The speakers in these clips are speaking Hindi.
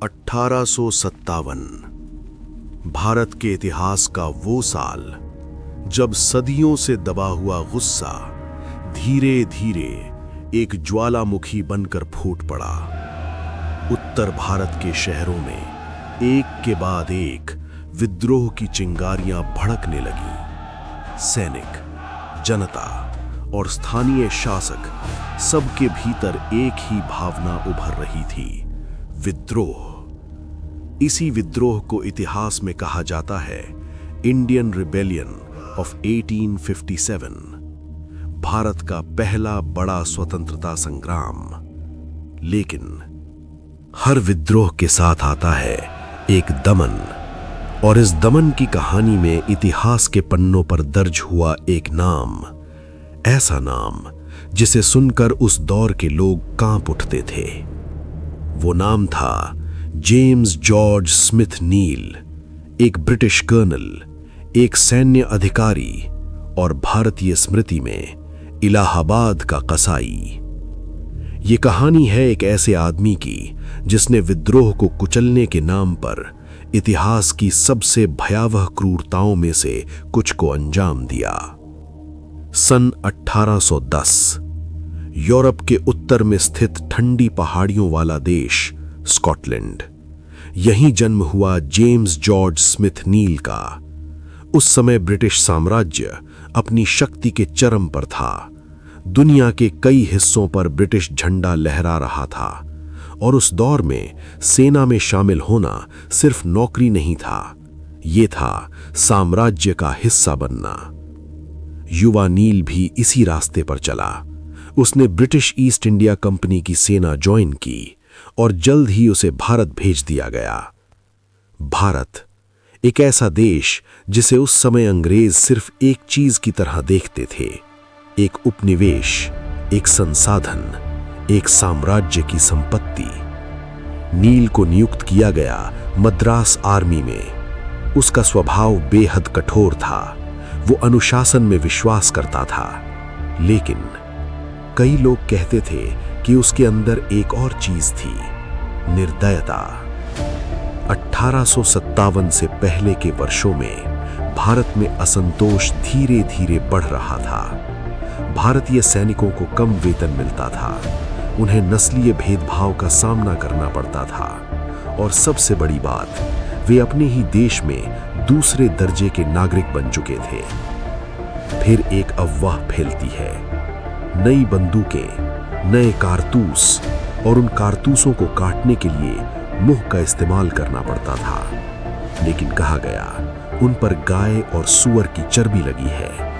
1857 भारत के इतिहास का वो साल जब सदियों से दबा हुआ गुस्सा धीरे धीरे एक ज्वालामुखी बनकर फूट पड़ा। उत्तर भारत के शहरों में एक के बाद एक विद्रोह की चिंगारियां भड़कने लगीं। सैनिक, जनता और स्थानीय शासक सबके भीतर एक ही भावना उभर रही थी, विद्रोह। इसी विद्रोह को इतिहास में कहा जाता है इंडियन रिबेलियन ऑफ 1857, भारत का पहला बड़ा स्वतंत्रता संग्राम। लेकिन हर विद्रोह के साथ आता है एक दमन, और इस दमन की कहानी में इतिहास के पन्नों पर दर्ज हुआ एक नाम, ऐसा नाम जिसे सुनकर उस दौर के लोग कांप उठते थे। वो नाम था जेम्स जॉर्ज स्मिथ नील, एक ब्रिटिश कर्नल, एक सैन्य अधिकारी और भारतीय स्मृति में इलाहाबाद का कसाई। ये कहानी है एक ऐसे आदमी की जिसने विद्रोह को कुचलने के नाम पर इतिहास की सबसे भयावह क्रूरताओं में से कुछ को अंजाम दिया। सन 1810 यूरोप के उत्तर में स्थित ठंडी पहाड़ियों वाला देश स्कॉटलैंड, यहीं जन्म हुआ जेम्स जॉर्ज स्मिथ नील का। उस समय ब्रिटिश साम्राज्य अपनी शक्ति के चरम पर था। दुनिया के कई हिस्सों पर ब्रिटिश झंडा लहरा रहा था, और उस दौर में सेना में शामिल होना सिर्फ नौकरी नहीं था, ये था साम्राज्य का हिस्सा बनना। युवा नील भी इसी रास्ते पर चला। उसने ब्रिटिश ईस्ट इंडिया कंपनी की सेना ज्वाइन की और जल्द ही उसे भारत भेज दिया गया। भारत, एक ऐसा देश जिसे उस समय अंग्रेज सिर्फ एक चीज की तरह देखते थे, एक उपनिवेश, एक संसाधन, एक साम्राज्य की संपत्ति। नील को नियुक्त किया गया मद्रास आर्मी में। उसका स्वभाव बेहद कठोर था। वो अनुशासन में विश्वास करता था, लेकिन कई लोग कहते थे कि उसके अंदर एक और चीज थी, निर्दयता। 1857 से पहले के वर्षों में भारत में असंतोष धीरे धीरे बढ़ रहा था। भारतीय सैनिकों को कम वेतन मिलता था, उन्हें नस्लीय भेदभाव का सामना करना पड़ता था, और सबसे बड़ी बात, वे अपने ही देश में दूसरे दर्जे के नागरिक बन चुके थे। फिर एक अफवाह फैलती है, नई बंदूकें, नए कारतूस, और उन कारतूसों को काटने के लिए मुंह का इस्तेमाल करना पड़ता था। लेकिन कहा गया उन पर गाय और सूअर की चर्बी लगी है।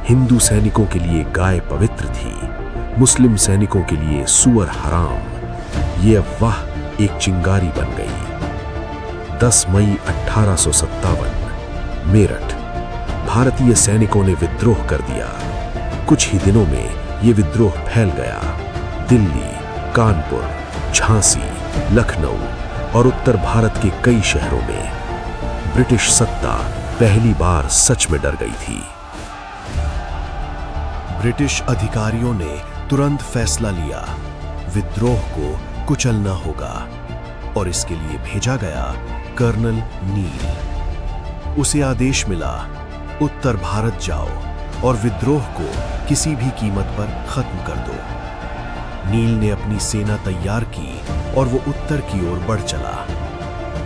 हिंदू सैनिकों के लिए गाय पवित्र थी, मुस्लिम सैनिकों के लिए सूअर हराम। ये अफवाह एक चिंगारी बन गई। 10 मई 1857 मेरठ, भारतीय सैनिकों ने विद्रोह कर दिया। कुछ ही दिनों में ये विद्रोह फैल गया। दिल्ली, कानपुर, झांसी, लखनऊ और उत्तर भारत के कई शहरों में ब्रिटिश सत्ता पहली बार सच में डर गई थी। ब्रिटिश अधिकारियों ने तुरंत फैसला लिया, विद्रोह को कुचलना होगा, और इसके लिए भेजा गया कर्नल नील। उसे आदेश मिला, उत्तर भारत जाओ और विद्रोह को किसी भी कीमत पर खत्म कर दो। नील ने अपनी सेना तैयार की और वो उत्तर की ओर बढ़ चला।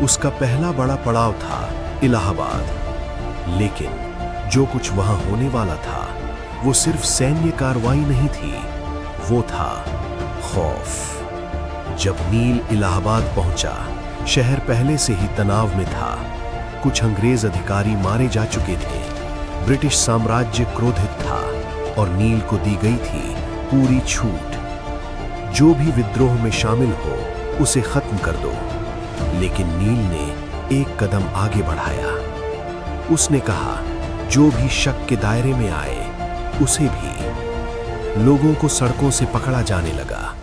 उसका पहला बड़ा पड़ाव था इलाहाबाद। लेकिन जो कुछ वहां होने वाला था वो सिर्फ सैन्य कार्रवाई नहीं थी, वो था खौफ। जब नील इलाहाबाद पहुंचा, शहर पहले से ही तनाव में था। कुछ अंग्रेज अधिकारी मारे जा चुके थे, ब्रिटिश साम्राज्य क्रोधित था, और नील को दी गई थी पूरी छूट। जो भी विद्रोह में शामिल हो उसे खत्म कर दो। लेकिन नील ने एक कदम आगे बढ़ाया। उसने कहा, जो भी शक के दायरे में आए उसे भी। लोगों को सड़कों से पकड़ा जाने लगा,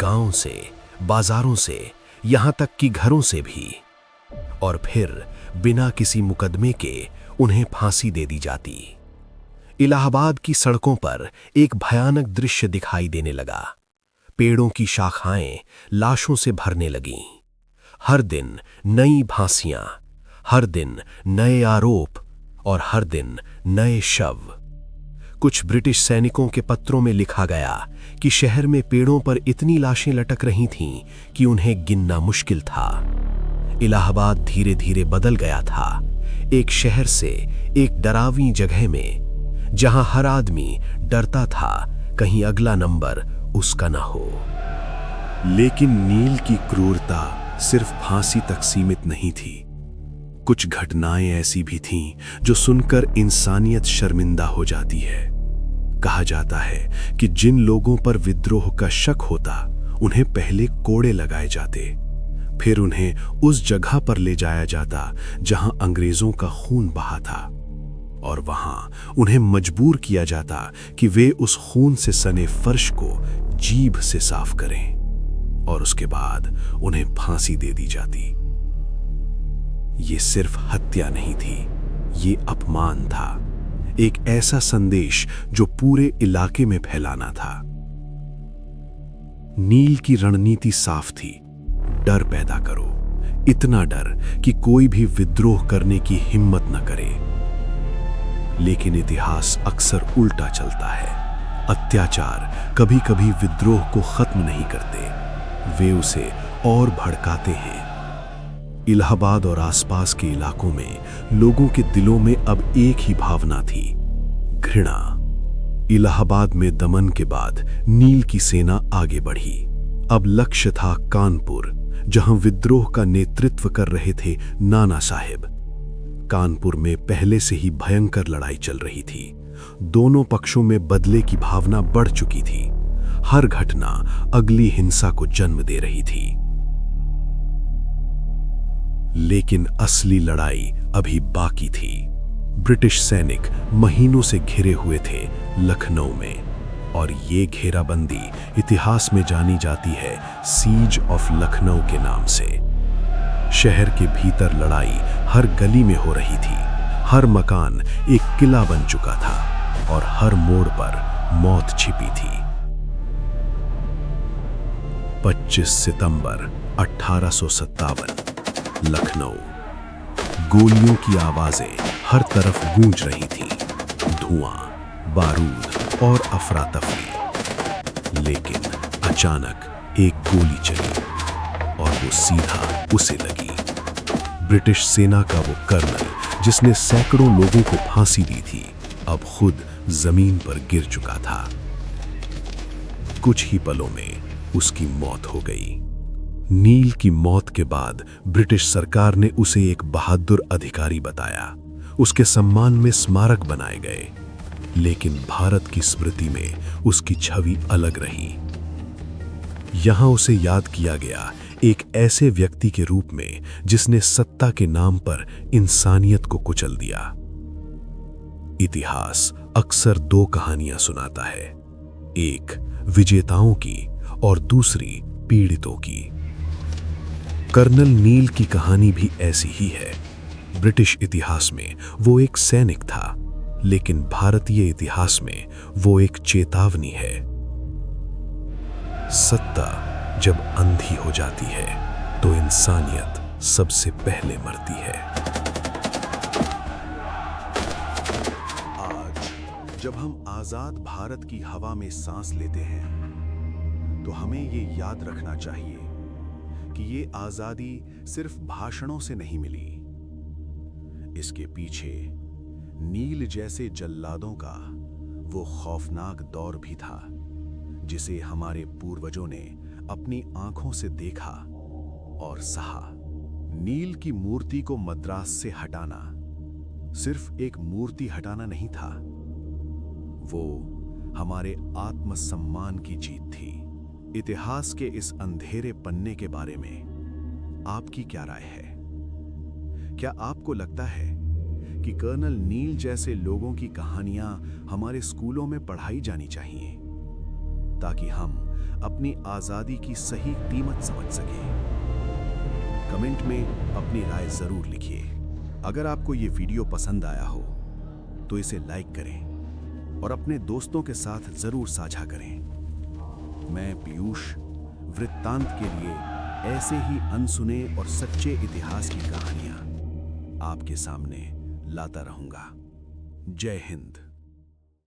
गांवों से, बाजारों से, यहां तक कि घरों से भी। और फिर बिना किसी मुकदमे के उन्हें फांसी दे दी जाती। इलाहाबाद की सड़कों पर एक भयानक दृश्य दिखाई देने लगा। पेड़ों की शाखाएं लाशों से भरने लगीं। हर दिन नई फांसियां, हर दिन नए आरोप और हर दिन नए शव। कुछ ब्रिटिश सैनिकों के पत्रों में लिखा गया कि शहर में पेड़ों पर इतनी लाशें लटक रही थीं कि उन्हें गिनना मुश्किल था। इलाहाबाद धीरे धीरे बदल गया था, एक शहर से एक डरावनी जगह में, जहां हर आदमी डरता था कहीं अगला नंबर उसका ना हो। लेकिन नील की क्रूरता सिर्फ फांसी तक सीमित नहीं थी। कुछ घटनाएं ऐसी भी थीं जो सुनकर इंसानियत शर्मिंदा हो जाती है। कहा जाता है कि जिन लोगों पर विद्रोह का शक होता उन्हें पहले कोड़े लगाए जाते, फिर उन्हें उस जगह पर ले जाया जाता जहां अंग्रेजों का खून बहा था, और वहां उन्हें मजबूर किया जाता कि वे उस खून से सने फर्श को जीभ से साफ करें, और उसके बाद उन्हें फांसी दे दी जाती। ये सिर्फ हत्या नहीं थी, ये अपमान था, एक ऐसा संदेश जो पूरे इलाके में फैलाना था। नील की रणनीति साफ थी, डर पैदा करो, इतना डर कि कोई भी विद्रोह करने की हिम्मत न करे। लेकिन इतिहास अक्सर उल्टा चलता है। अत्याचार कभी कभी विद्रोह को खत्म नहीं करते, वे उसे और भड़काते हैं। इलाहाबाद और आसपास के इलाकों में लोगों के दिलों में अब एक ही भावना थी, घृणा। इलाहाबाद में दमन के बाद नील की सेना आगे बढ़ी। अब लक्ष्य था कानपुर, जहां विद्रोह का नेतृत्व कर रहे थे नाना साहेब। कानपुर में पहले से ही भयंकर लड़ाई चल रही थी। दोनों पक्षों में बदले की भावना बढ़ चुकी थी। हर घटना अगली हिंसा को जन्म दे रही थी। लेकिन असली लड़ाई अभी बाकी थी। ब्रिटिश सैनिक महीनों से घिरे हुए थे लखनऊ में, और ये घेराबंदी इतिहास में जानी जाती है सीज ऑफ लखनऊ के नाम से। शहर के भीतर लड़ाई हर गली में हो रही थी, हर मकान एक किला बन चुका था, और हर मोड़ पर मौत छिपी थी। 25 सितंबर 1857, लखनऊ। गोलियों की आवाजें हर तरफ गूंज रही थीं, धुआं, बारूद और अफरा तफरी। लेकिन अचानक एक गोली चली, और वो सीधा उसे लगी। ब्रिटिश सेना का वो कर्नल जिसने सैकड़ों लोगों को फांसी दी थी, अब खुद जमीन पर गिर चुका था। कुछ ही पलों में उसकी मौत हो गई। नील की मौत के बाद ब्रिटिश सरकार ने उसे एक बहादुर अधिकारी बताया। उसके सम्मान में स्मारक बनाए गए, लेकिन भारत की स्मृति में उसकी छवि अलग रही। यहां उसे याद किया गया एक ऐसे व्यक्ति के रूप में जिसने सत्ता के नाम पर इंसानियत को कुचल दिया। इतिहास अक्सर दो कहानियां सुनाता है, एक विजेताओं की और दूसरी पीड़ितों की। कर्नल नील की कहानी भी ऐसी ही है। ब्रिटिश इतिहास में वो एक सैनिक था, लेकिन भारतीय इतिहास में वो एक चेतावनी है। सत्ता जब अंधी हो जाती है तो इंसानियत सबसे पहले मरती है। आज जब हम आजाद भारत की हवा में सांस लेते हैं, तो हमें ये याद रखना चाहिए कि ये आजादी सिर्फ भाषणों से नहीं मिली। इसके पीछे नील जैसे जल्लादों का वो खौफनाक दौर भी था, जिसे हमारे पूर्वजों ने अपनी आंखों से देखा और सहा। नील की मूर्ति को मद्रास से हटाना सिर्फ एक मूर्ति हटाना नहीं था, वो हमारे आत्मसम्मान की जीत थी। इतिहास के इस अंधेरे पन्ने के बारे में आपकी क्या राय है? क्या आपको लगता है कि कर्नल नील जैसे लोगों की कहानियां हमारे स्कूलों में पढ़ाई जानी चाहिए, ताकि हम अपनी आजादी की सही कीमत समझ सकें? कमेंट में अपनी राय जरूर लिखिए। अगर आपको ये वीडियो पसंद आया हो तो इसे लाइक करें और अपने दोस्तों के साथ जरूर साझा करें। मैं पीयूष वृत्तांत के लिए ऐसे ही अनसुने और सच्चे इतिहास की कहानियां आपके सामने लाता रहूंगा। जय हिंद।